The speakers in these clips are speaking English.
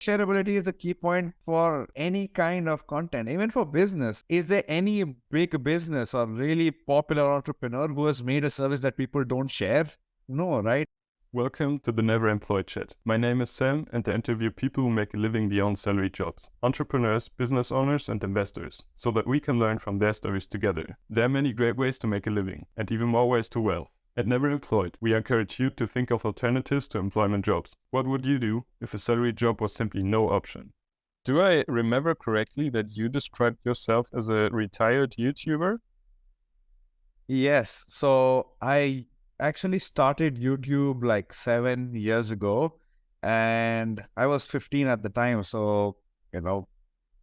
Shareability is the key point for any kind of content, even for business. Is there any big business or really popular entrepreneur who has made a service that people don't share? No, right? Welcome to the NeverEmployed Chat. My name is Sam, and I interview people who make a living beyond salary jobs, entrepreneurs, business owners, and investors, so that we can learn from their stories together. There are many great ways to make a living, and even more ways to wealth. At NeverEmployed, we encourage you to think of alternatives to employment jobs. What would you do if a salary job was simply no option? Do I remember correctly that you described yourself as a retired YouTuber? Yes. So I actually started YouTube like 7 years ago, and I was 15 at the time. So,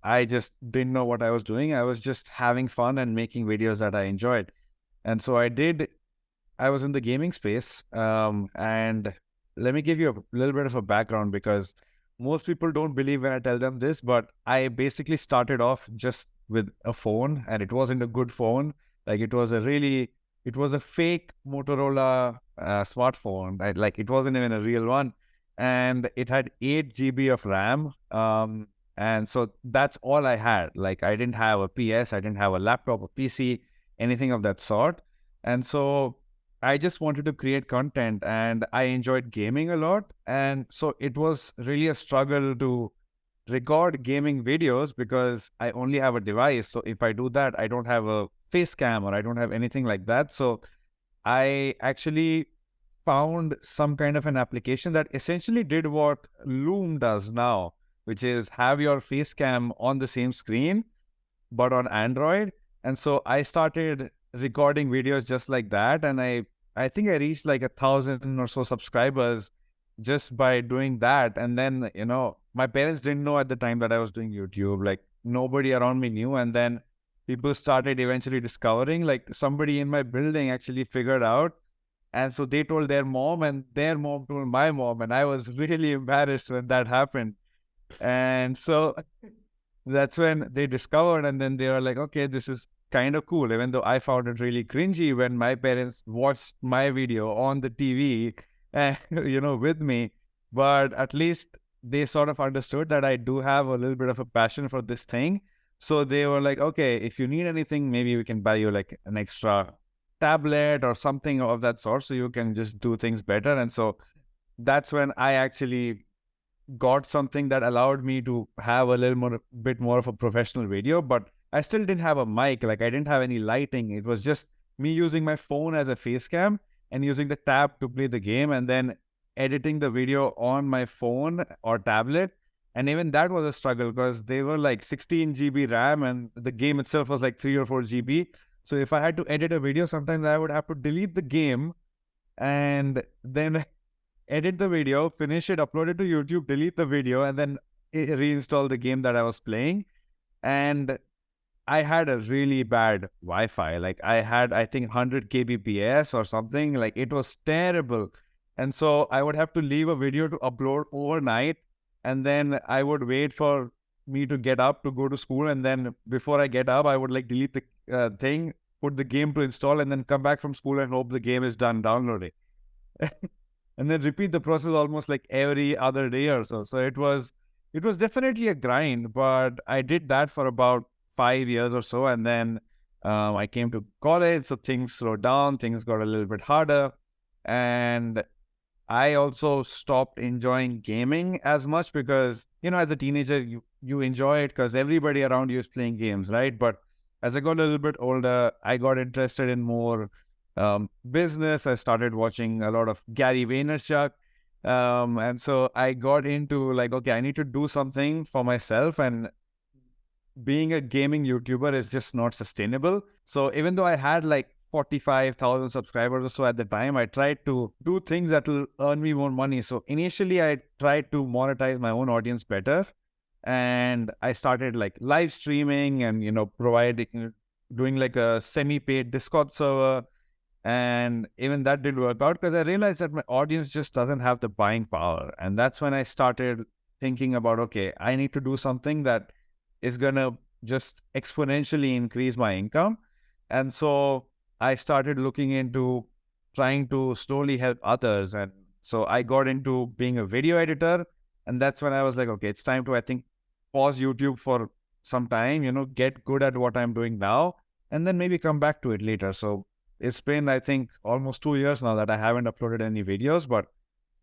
I just didn't know what I was doing. I was just having fun and making videos that I enjoyed. And so I was in the gaming space. And let me give you a little bit of a background because most people don't believe when I tell them this, but I basically started off just with a phone, and it wasn't a good phone. Like it was a fake Motorola smartphone. It wasn't even a real one. And it had 8 GB of RAM. And so that's all I had. Like I didn't have a PS, I didn't have a laptop, a PC, anything of that sort. And so I just wanted to create content, and I enjoyed gaming a lot. And so it was really a struggle to record gaming videos because I only have a device. So if I do that, I don't have a face cam or I don't have anything like that. So I actually found some kind of an application that essentially did what Loom does now, which is have your face cam on the same screen, but on Android. And so I started recording videos just like that. And I think I reached like 1,000 or so subscribers just by doing that. And then, my parents didn't know at the time that I was doing YouTube. Like nobody around me knew. And then people started eventually discovering, like somebody in my building actually figured out. And so they told their mom, and their mom told my mom. And I was really embarrassed when that happened. And so that's when they discovered, and then they were like, okay, this is kind of cool, even though I found it really cringy when my parents watched my video on the TV, with me. But at least they sort of understood that I do have a little bit of a passion for this thing. So they were like, okay, if you need anything, maybe we can buy you like an extra tablet or something of that sort so you can just do things better. And so that's when I actually got something that allowed me to have a bit more of a professional video, but I still didn't have a mic. Like I didn't have any lighting. It was just me using my phone as a face cam and using the tab to play the game, and then editing the video on my phone or tablet. And even that was a struggle because they were like 16 GB RAM and the game itself was like 3 or 4 GB. So if I had to edit a video, sometimes I would have to delete the game and then edit the video, finish it, upload it to YouTube, delete the video, and then reinstall the game that I was playing. And I had a really bad Wi-Fi. Like I had, I think 100 kbps or something. Like it was terrible. And so I would have to leave a video to upload overnight. And then I would wait for me to get up to go to school. And then before I get up, I would like delete the thing, put the game to install, and then come back from school and hope the game is done downloading. And then repeat the process almost like every other day or so. So it was definitely a grind, but I did that for about 5 years or so. And then I came to college, so things slowed down, things got a little bit harder. And I also stopped enjoying gaming as much because, as a teenager, you enjoy it because everybody around you is playing games, right? But as I got a little bit older, I got interested in more business. I started watching a lot of Gary Vaynerchuk. And so I got into like, okay, I need to do something for myself. And being a gaming YouTuber is just not sustainable. So even though I had like 45,000 subscribers or so at the time, I tried to do things that will earn me more money. So initially I tried to monetize my own audience better. And I started like live streaming and, doing like a semi-paid Discord server. And even that didn't work out because I realized that my audience just doesn't have the buying power. And that's when I started thinking about, okay, I need to do something that is going to just exponentially increase my income. And so I started looking into trying to slowly help others. And so I got into being a video editor. And that's when I was like, okay, it's time to, I think, pause YouTube for some time, get good at what I'm doing now, and then maybe come back to it later. So it's been, I think, almost 2 years now that I haven't uploaded any videos, but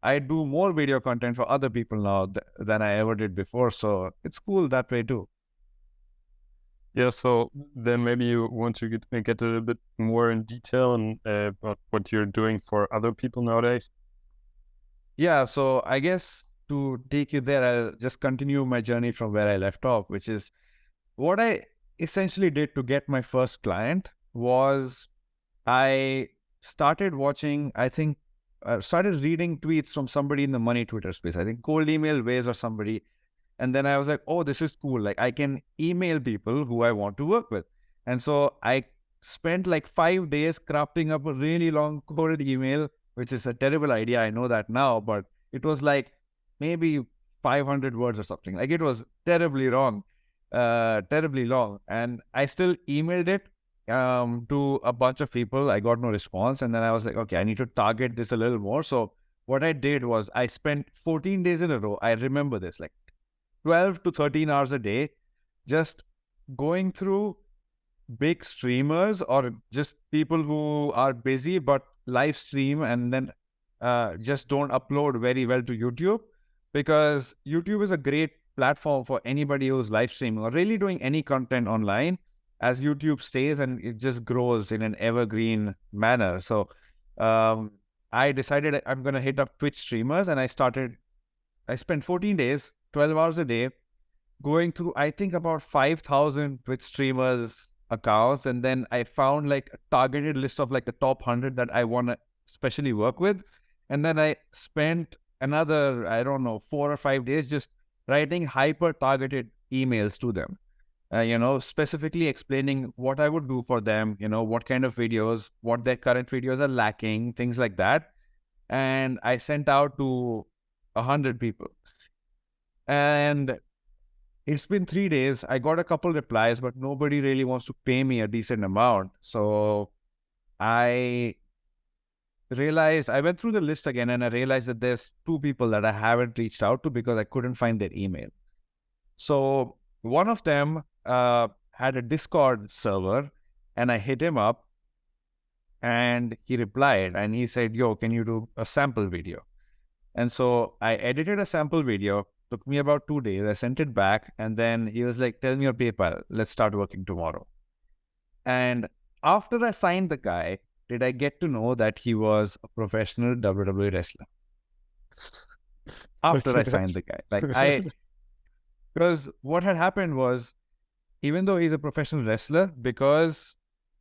I do more video content for other people now than I ever did before. So it's cool that way too. Yeah, so then maybe you want to get a little bit more in detail on about what you're doing for other people nowadays. Yeah, so I guess to take you there, I'll just continue my journey from where I left off, which is what I essentially did to get my first client was I started watching, I think, started reading tweets from somebody in the money Twitter space. I think Cold Email Ways or somebody. And then I was like, oh, this is cool. Like I can email people who I want to work with. And so I spent like 5 days crafting up a really long coded email, which is a terrible idea. I know that now, but it was like maybe 500 words or something. Like it was terribly wrong, terribly long. And I still emailed it to a bunch of people. I got no response. And then I was like, okay, I need to target this a little more. So what I did was I spent 14 days in a row. I remember this, like 12 to 13 hours a day, just going through big streamers or just people who are busy but live stream and then just don't upload very well to YouTube, because YouTube is a great platform for anybody who's live streaming or really doing any content online, as YouTube stays and it just grows in an evergreen manner. So I decided I'm going to hit up Twitch streamers, and I spent 14 days, 12 hours a day, going through, I think, about 5,000 Twitch streamers accounts. And then I found like a targeted list of like the top 100 that I want to especially work with. And then I spent another, I don't know, 4 or 5 days just writing hyper targeted emails to them, specifically explaining what I would do for them, what kind of videos, what their current videos are lacking, things like that. And I sent out to 100 people. And it's been 3 days. I got a couple replies, but nobody really wants to pay me a decent amount. So I realized, I went through the list again, and I realized that there's 2 people that I haven't reached out to because I couldn't find their email. So one of them had a Discord server, and I hit him up, and he replied, and he said, yo, can you do a sample video? And so I edited a sample video. Took me about 2 days. I sent it back, and then he was like, tell me your PayPal. Let's start working tomorrow. And after I signed the guy, did I get to know that he was a professional WWE wrestler. After I signed the guy. Because what had happened was, even though he's a professional wrestler, because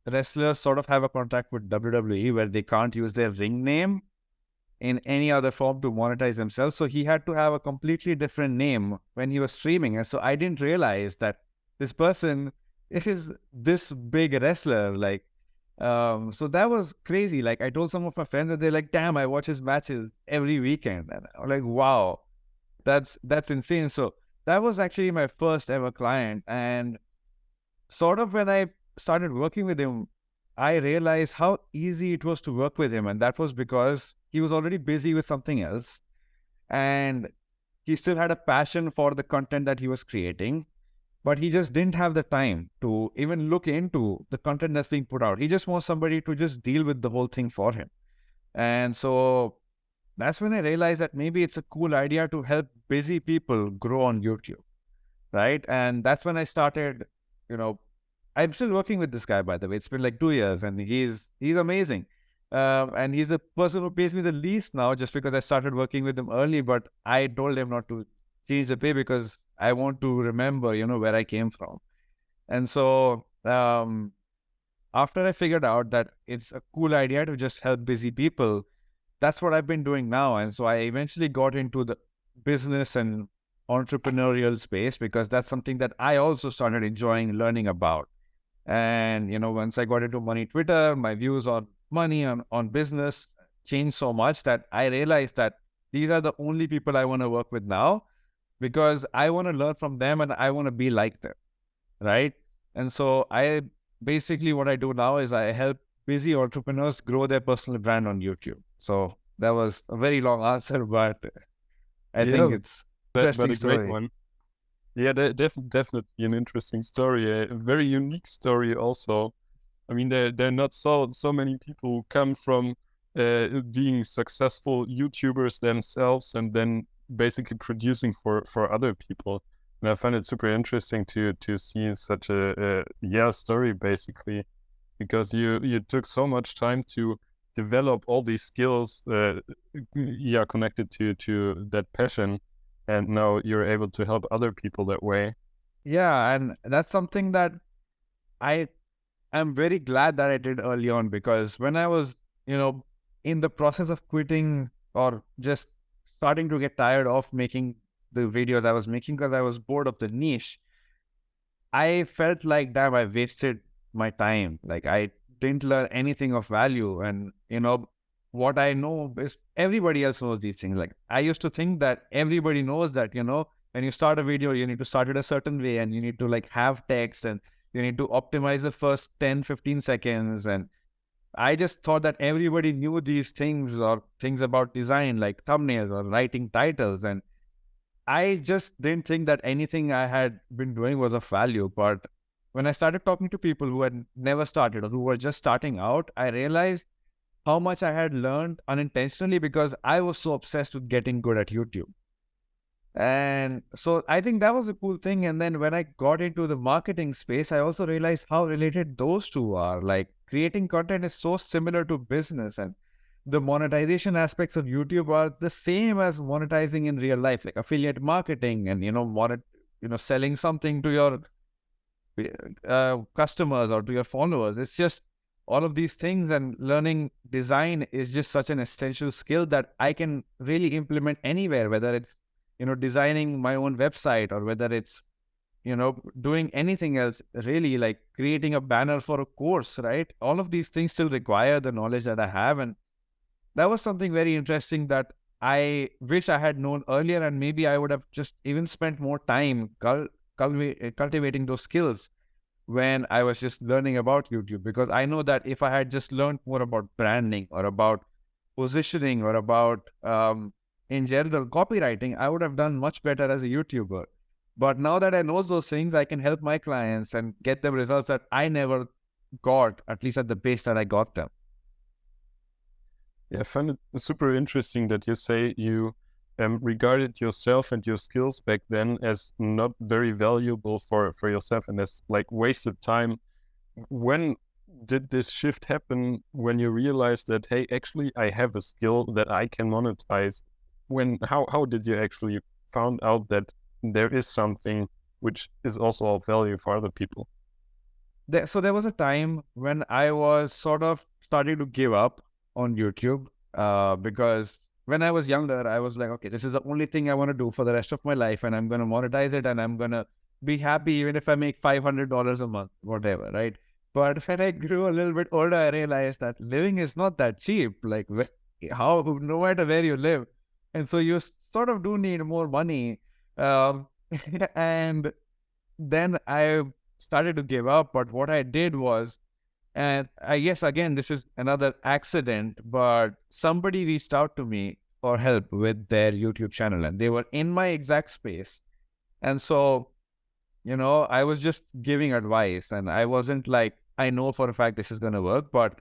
wrestlers sort of have a contract with WWE where they can't use their ring name in any other form to monetize themselves. So he had to have a completely different name when he was streaming. And so I didn't realize that this person is this big wrestler. So that was crazy. Like I told some of my friends, and they're like, damn, I watch his matches every weekend. And I'm like, wow, that's insane. So that was actually my first ever client. And sort of when I started working with him, I realized how easy it was to work with him. And that was because he was already busy with something else, and he still had a passion for the content that he was creating, but he just didn't have the time to even look into the content that's being put out. He just wants somebody to just deal with the whole thing for him. And so that's when I realized that maybe it's a cool idea to help busy people grow on YouTube, right? And that's when I started, I'm still working with this guy, by the way. It's been like 2 years, and he's amazing. And he's the person who pays me the least now, just because I started working with him early. But I told him not to change the pay because I want to remember, where I came from. And so after I figured out that it's a cool idea to just help busy people, that's what I've been doing now. And so I eventually got into the business and entrepreneurial space because that's something that I also started enjoying learning about. And, once I got into money Twitter, my views on money, on business changed so much that I realized that these are the only people I want to work with now, because I want to learn from them and I want to be like them, right? And so what I do now is I help busy entrepreneurs grow their personal brand on YouTube. So that was a very long answer, but I think it's but Interesting a great story. one. Yeah, definitely an interesting story, a very unique story also. I mean, there are not so many people who come from being successful YouTubers themselves and then basically producing for other people. And I find it super interesting to see such a story basically, because you took so much time to develop all these skills, connected to that passion, and now you're able to help other people that way. Yeah, and that's something that I am very glad that I did early on, because when I was, you know, in the process of quitting or just starting to get tired of making the videos I was making because I was bored of the niche, I felt like, damn, I wasted my time. Like, I didn't learn anything of value. And, what I know is everybody else knows these things. Like, I used to think that everybody knows that, when you start a video, you need to start it a certain way and you need to like have text and you need to optimize the first 10, 15 seconds. And I just thought that everybody knew these things or things about design, like thumbnails or writing titles. And I just didn't think that anything I had been doing was of value. But when I started talking to people who had never started or who were just starting out, I realized how much I had learned unintentionally because I was so obsessed with getting good at YouTube. And so I think that was a cool thing. And then when I got into the marketing space, I also realized how related those two are. Like, creating content is so similar to business, and the monetization aspects of YouTube are the same as monetizing in real life, like affiliate marketing and, selling something to your customers or to your followers. It's just all of these things, and learning design is just such an essential skill that I can really implement anywhere, whether it's, designing my own website or whether it's, doing anything else, really, like creating a banner for a course, right? All of these things still require the knowledge that I have. And that was something very interesting that I wish I had known earlier, and maybe I would have just even spent more time cultivating those skills when I was just learning about YouTube. Because I know that if I had just learned more about branding or about positioning or about, in general, copywriting, I would have done much better as a YouTuber. But now that I know those things, I can help my clients and get them results that I never got, at least at the pace that I got them. Yeah, I find it super interesting that you say you regarded yourself and your skills back then as not very valuable for yourself and as like wasted time. When did this shift happen, when you realized that, hey, actually I have a skill that I can monetize? How did you actually found out that there is something which is also of value for other people? So there was a time when I was sort of starting to give up on YouTube, because when I was younger, I was like, okay, this is the only thing I want to do for the rest of my life, and I'm going to monetize it, and I'm going to be happy even if I make $500 a month, whatever, right? But when I grew a little bit older, I realized that living is not that cheap. Like, how, no matter where you live, and so you sort of do need more money. Um, and then I started to give up. But what I did was, and I guess again, this is another accident, but somebody reached out to me for help with their YouTube channel, and they were in my exact space. And so, I was just giving advice, and I wasn't like, I know for a fact this is going to work, but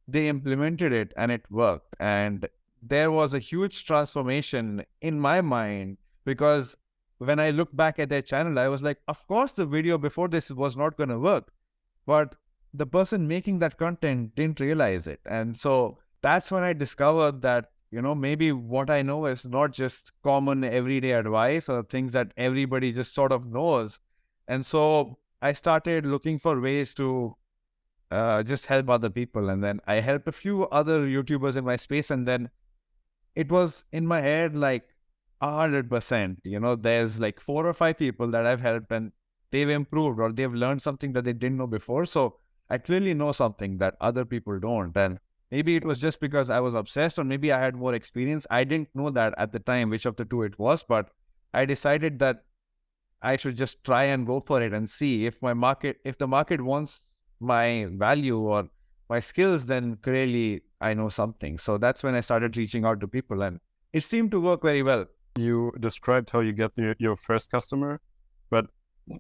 they implemented it and it worked. And there was a huge transformation in my mind, because when I look back at their channel, I was like, of course, the video before this was not going to work. But the person making that content didn't realize it. And so that's when I discovered that, maybe what I know is not just common everyday advice or things that everybody just sort of knows. And so I started looking for ways to just help other people. And then I helped a few other YouTubers in my space. And then it was in my head like 100%. There's like 4 or 5 people that I've helped and they've improved or they've learned something that they didn't know before. So I clearly know something that other people don't. And maybe it was just because I was obsessed, or maybe I had more experience. I didn't know that at the time which of the two it was, but I decided that I should just try and go for it and see if the market wants my value or my skills, then clearly I know something. So that's when I started reaching out to people, and it seemed to work very well. You described how you get your first customer, but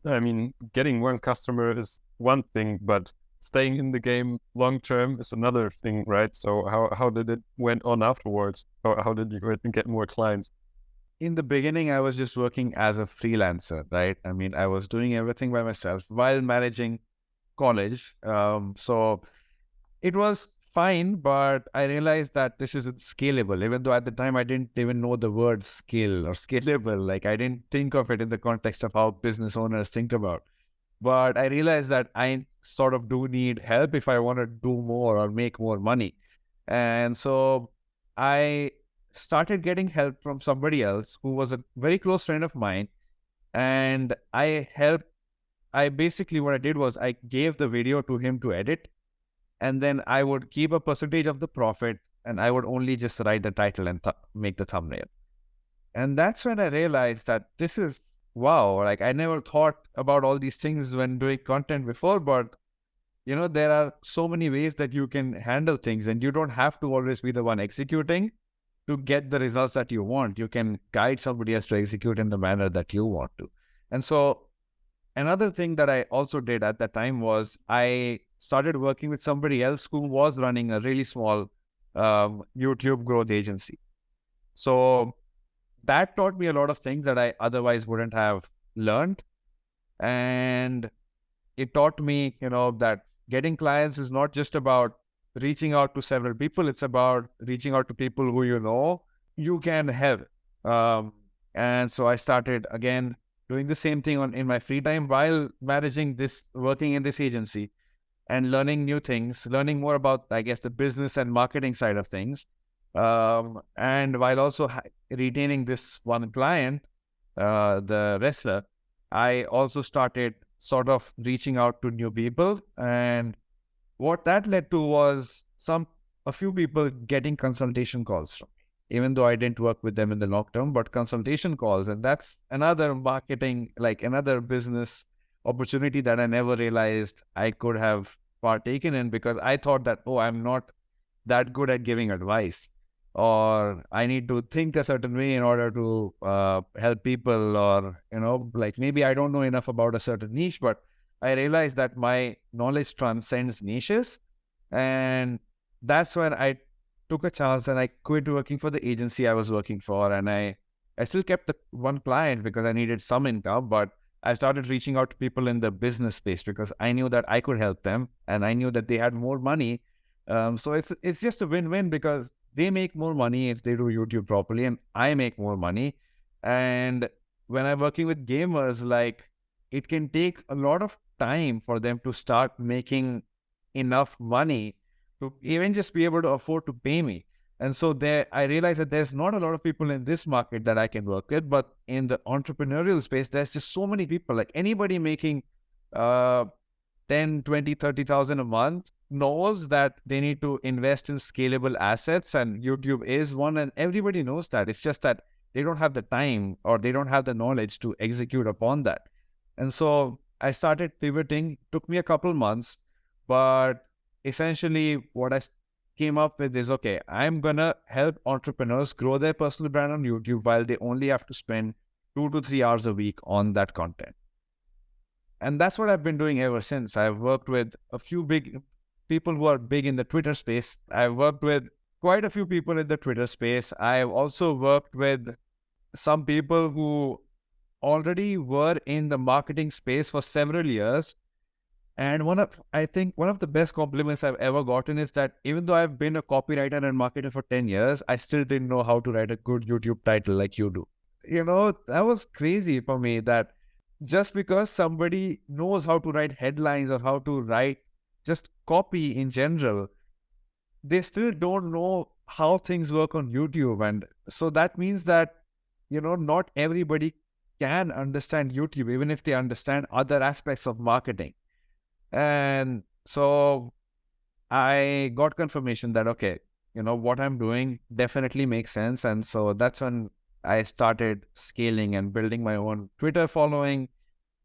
I mean, getting one customer is one thing, but staying in the game long term is another thing, right? So how did it went on afterwards? How did you get more clients? In the beginning, I was just working as a freelancer, right? I mean, I was doing everything by myself while managing college. So it was fine, but I realized that this isn't scalable, even though at the time I didn't even know the word scale or scalable. Like, I didn't think of it in the context of how business owners think about. But I realized that I sort of do need help if I want to do more or make more money. And so I started getting help from somebody else who was a very close friend of mine. And I basically, what I did was I gave the video to him to edit. And then I would keep a percentage of the profit, and I would only just write the title and make the thumbnail. And that's when I realized that this is wow. Like, I never thought about all these things when doing content before, but there are so many ways that you can handle things, and you don't have to always be the one executing to get the results that you want. You can guide somebody else to execute in the manner that you want to. And so another thing that I also did at that time was I started working with somebody else who was running a really small YouTube growth agency. So that taught me a lot of things that I otherwise wouldn't have learned. And it taught me, that getting clients is not just about reaching out to several people. It's about reaching out to people who you can help. And so I started again doing the same thing in my free time while working in this agency and learning new things, learning more about, I guess, the business and marketing side of things. And while also retaining this one client, the wrestler, I also started sort of reaching out to new people. And what that led to was a few people getting consultation calls from me, even though I didn't work with them in the long term, but consultation calls. And that's another marketing, like another business opportunity that I never realized I could have partaken in, because I thought that, oh, I'm not that good at giving advice, or I need to think a certain way in order to help people, or, like maybe I don't know enough about a certain niche. But I realized that my knowledge transcends niches. And that's when I took a chance and I quit working for the agency I was working for. And I still kept the one client because I needed some income, but I started reaching out to people in the business space because I knew that I could help them, and I knew that they had more money. So it's just a win-win, because they make more money if they do YouTube properly, and I make more money. And when I'm working with gamers, like, it can take a lot of time for them to start making enough money to even just be able to afford to pay me. And so I realized that there's not a lot of people in this market that I can work with, but in the entrepreneurial space, there's just so many people. Like, anybody making 10, 20, 30,000 a month knows that they need to invest in scalable assets, and YouTube is one, and everybody knows that. It's just that they don't have the time or they don't have the knowledge to execute upon that. And so I started pivoting. It took me a couple months, but essentially what I came up with is, okay, I'm going to help entrepreneurs grow their personal brand on YouTube while they only have to spend 2 to 3 hours a week on that content. And that's what I've been doing ever since. I've worked with a few big people who are big in the Twitter space. I've worked with quite a few people in the Twitter space. I've also worked with some people who already were in the marketing space for several years. And I think one of the best compliments I've ever gotten is that even though I've been a copywriter and marketer for 10 years, I still didn't know how to write a good YouTube title like you do. That was crazy for me, that just because somebody knows how to write headlines or how to write just copy in general, they still don't know how things work on YouTube. And so that means that, not everybody can understand YouTube, even if they understand other aspects of marketing. And so I got confirmation that, okay, what I'm doing definitely makes sense. And so that's when I started scaling and building my own Twitter following,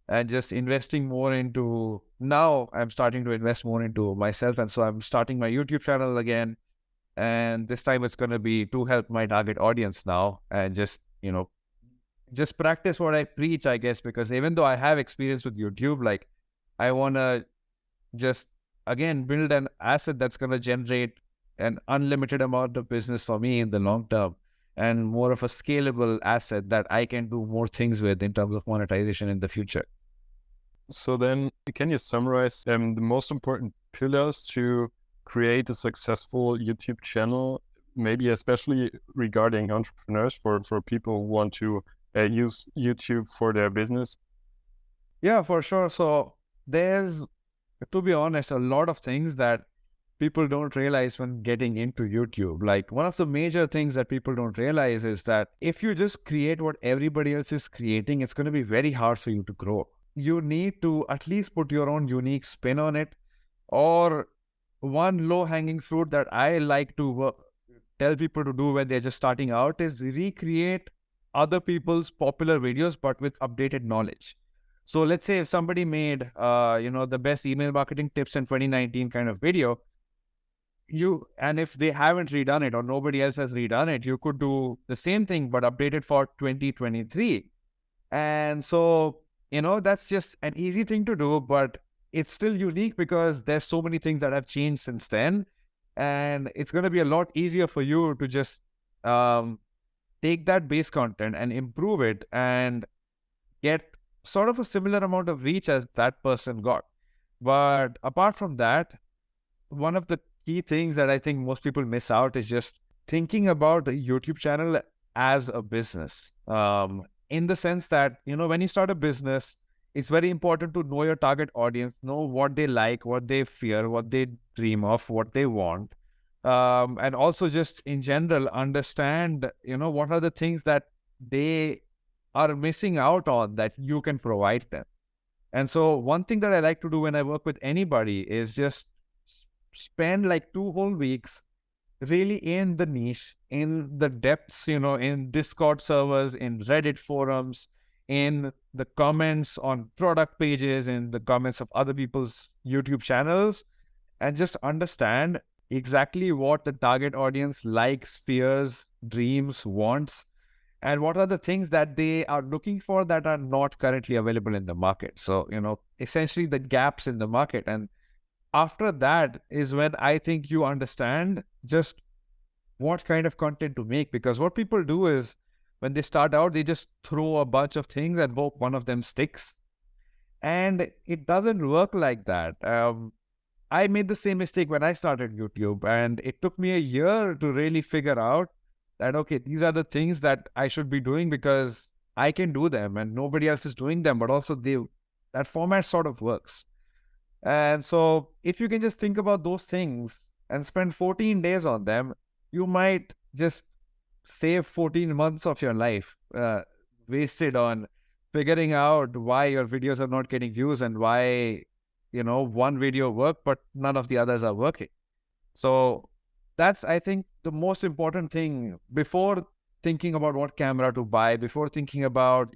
and just investing more into, now I'm starting to invest more into myself. And so I'm starting my YouTube channel again. And this time it's going to be to help my target audience now, and just, just practice what I preach, I guess, because even though I have experience with YouTube, like I want to just again build an asset that's going to generate an unlimited amount of business for me in the long term, and more of a scalable asset that I can do more things with in terms of monetization in the future. So then, can you summarize the most important pillars to create a successful YouTube channel, maybe especially regarding entrepreneurs, for people who want to use YouTube for their business? Yeah, for sure. So there's, to be honest, a lot of things that people don't realize when getting into YouTube. Like one of the major things that people don't realize is that if you just create what everybody else is creating, it's going to be very hard for you to grow. You need to at least put your own unique spin on it. Or one low-hanging fruit that I like to tell people to do when they're just starting out is recreate other people's popular videos, but with updated knowledge. So let's say if somebody made, the best email marketing tips in 2019 kind of video, and if they haven't redone it or nobody else has redone it, you could do the same thing, but update it for 2023. And so, that's just an easy thing to do, but it's still unique because there's so many things that have changed since then. And it's going to be a lot easier for you to just take that base content and improve it and get sort of a similar amount of reach as that person got. But apart from that, one of the key things that I think most people miss out is just thinking about a YouTube channel as a business. In the sense that, when you start a business, it's very important to know your target audience, know what they like, what they fear, what they dream of, what they want. And also just in general, understand, what are the things that they are missing out on that you can provide them. And so one thing that I like to do when I work with anybody is just spend like 2 whole weeks really in the niche, in the depths, in Discord servers, in Reddit forums, in the comments on product pages, in the comments of other people's YouTube channels, and just understand exactly what the target audience likes, fears, dreams, wants, and what are the things that they are looking for that are not currently available in the market. So, essentially the gaps in the market. And after that is when I think you understand just what kind of content to make. Because what people do is when they start out, they just throw a bunch of things and hope one of them sticks. And it doesn't work like that. I made the same mistake when I started YouTube, and it took me a year to really figure out that, okay, these are the things that I should be doing because I can do them and nobody else is doing them, but also that format sort of works. And so if you can just think about those things and spend 14 days on them, you might just save 14 months of your life wasted on figuring out why your videos are not getting views and why, one video worked, but none of the others are working. So that's, I think, the most important thing before thinking about what camera to buy, before thinking about,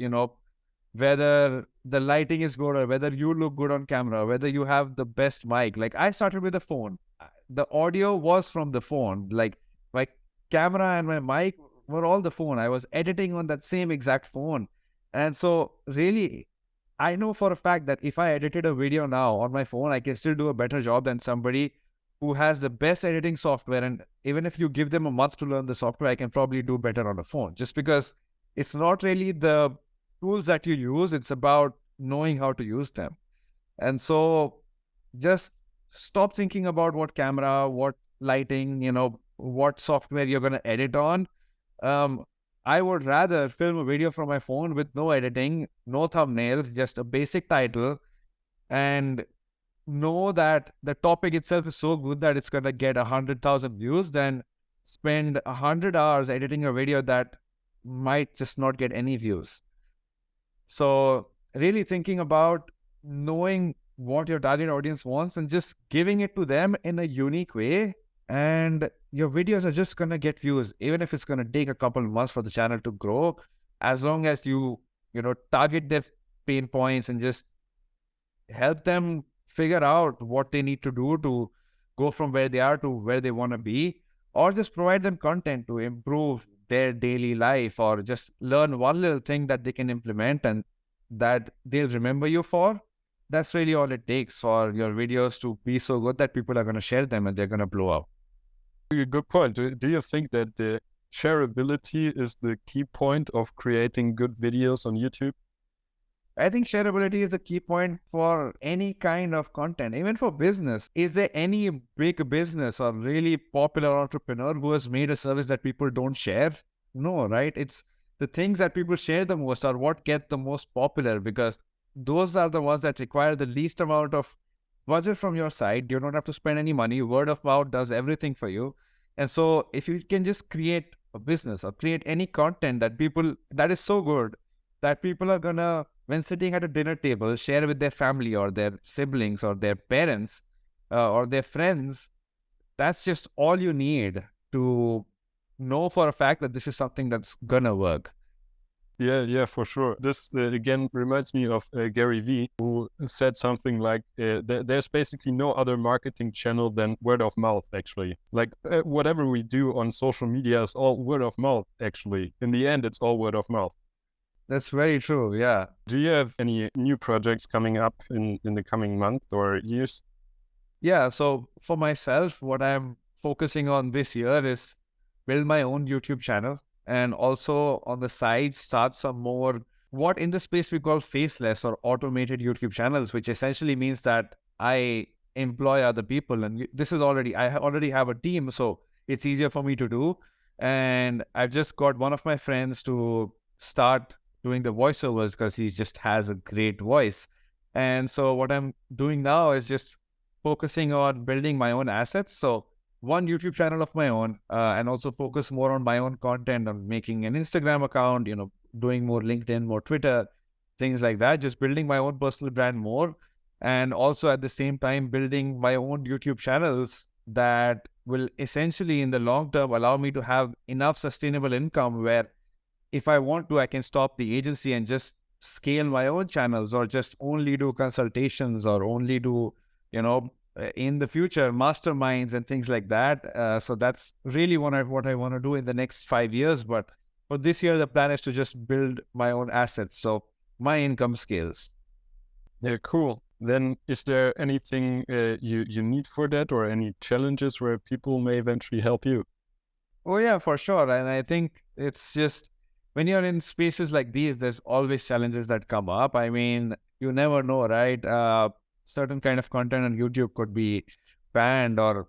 whether the lighting is good or whether you look good on camera, whether you have the best mic. Like I started with a phone. The audio was from the phone. Like my camera and my mic were all the phone. I was editing on that same exact phone. And so really, I know for a fact that if I edited a video now on my phone, I can still do a better job than somebody who has the best editing software. And even if you give them a month to learn the software, I can probably do better on a phone, just because it's not really the tools that you use, it's about knowing how to use them. And so just stop thinking about what camera, what lighting, what software you're going to edit on. I would rather film a video from my phone with no editing, no thumbnail, just a basic title, and know that the topic itself is so good that it's going to get 100,000 views, than spend 100 hours editing a video that might just not get any views. So really thinking about knowing what your target audience wants and just giving it to them in a unique way, and your videos are just going to get views, even if it's going to take a couple of months for the channel to grow, as long as you target their pain points and just help them figure out what they need to do to go from where they are to where they want to be, or just provide them content to improve their daily life, or just learn one little thing that they can implement and that they'll remember you for. That's really all it takes for your videos to be so good that people are going to share them and they're going to blow up. Good point. Do you think that the shareability is the key point of creating good videos on YouTube? I think shareability is the key point for any kind of content, even for business. Is there any big business or really popular entrepreneur who has made a service that people don't share? No, right? It's the things that people share the most are what get the most popular, because those are the ones that require the least amount of budget from your side. You don't have to spend any money. Word of mouth does everything for you. And so if you can just create a business or create any content that is so good that people are gonna, when sitting at a dinner table, share with their family or their siblings or their parents or their friends, that's just all you need to know for a fact that this is something that's gonna work. Yeah, for sure. This again reminds me of Gary Vee, who said something like, there's basically no other marketing channel than word of mouth, actually. Like whatever we do on social media is all word of mouth, actually. In the end, it's all word of mouth. That's very true, yeah. Do you have any new projects coming up in the coming month or years? Yeah, so for myself, what I'm focusing on this year is build my own YouTube channel, and also on the side start some more what in the space we call faceless or automated YouTube channels, which essentially means that I employ other people. And this is I already have a team, so it's easier for me to do. And I've just got one of my friends to start doing the voiceovers because he just has a great voice. And so what I'm doing now is just focusing on building my own assets. So one YouTube channel of my own, and also focus more on my own content, on making an Instagram account, doing more LinkedIn, more Twitter, things like that, just building my own personal brand more. And also at the same time, building my own YouTube channels that will essentially in the long term allow me to have enough sustainable income where if I want to, I can stop the agency and just scale my own channels, or just only do consultations, or only do, in the future, masterminds and things like that. So that's really what I want to do in the next 5 years. But for this year, the plan is to just build my own assets, so my income scales. Yeah, cool. Then is there anything you need for that, or any challenges where people may eventually help you? Oh yeah, for sure. And I think it's just, when you're in spaces like these, there's always challenges that come up. I mean, you never know, right? Certain kind of content on YouTube could be banned, or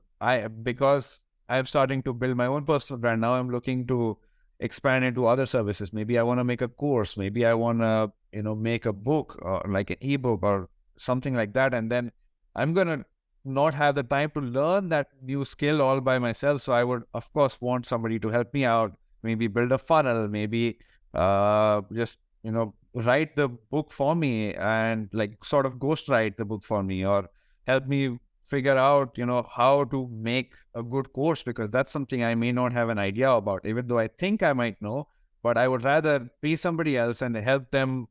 because I'm starting to build my own personal brand, now I'm looking to expand into other services. Maybe I want to make a course. Maybe I want to, make a book, or like an ebook or something like that. And then I'm going to not have the time to learn that new skill all by myself. So I would, of course, want somebody to help me out, maybe build a funnel, maybe just, write the book for me, and like sort of ghostwrite the book for me, or help me figure out, how to make a good course, because that's something I may not have an idea about, even though I think I might know. But I would rather pay somebody else and help them,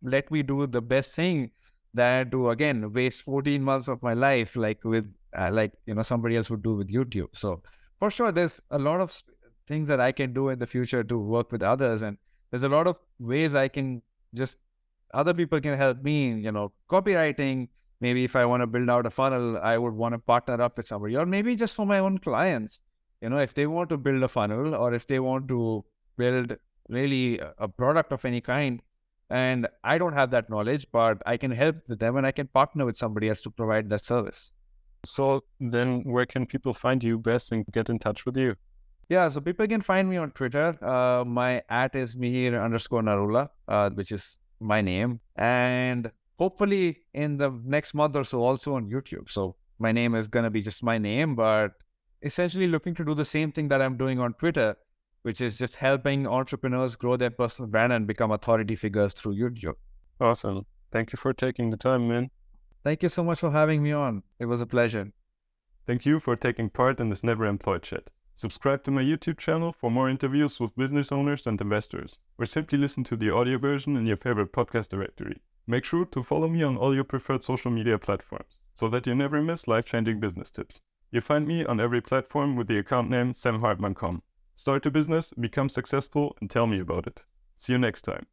let me do the best thing than to, again, waste 14 months of my life, like with, somebody else would do with YouTube. So for sure, there's a lot of things that I can do in the future to work with others. And there's a lot of ways I can just, other people can help me, copywriting. Maybe if I want to build out a funnel, I would want to partner up with somebody, or maybe just for my own clients, if they want to build a funnel, or if they want to build really a product of any kind, and I don't have that knowledge, but I can help with them, and I can partner with somebody else to provide that service. So then where can people find you best and get in touch with you? Yeah, so people can find me on Twitter. My @ is Mihir_Narula, which is my name. And hopefully in the next month or so, also on YouTube. So my name is going to be just my name, but essentially looking to do the same thing that I'm doing on Twitter, which is just helping entrepreneurs grow their personal brand and become authority figures through YouTube. Awesome. Thank you for taking the time, man. Thank you so much for having me on. It was a pleasure. Thank you for taking part in this NeverEmployed Chat. Subscribe to my YouTube channel for more interviews with business owners and investors, or simply listen to the audio version in your favorite podcast directory. Make sure to follow me on all your preferred social media platforms, so that you never miss life-changing business tips. You find me on every platform with the account name samhartmann.com. Start a business, become successful, and tell me about it. See you next time.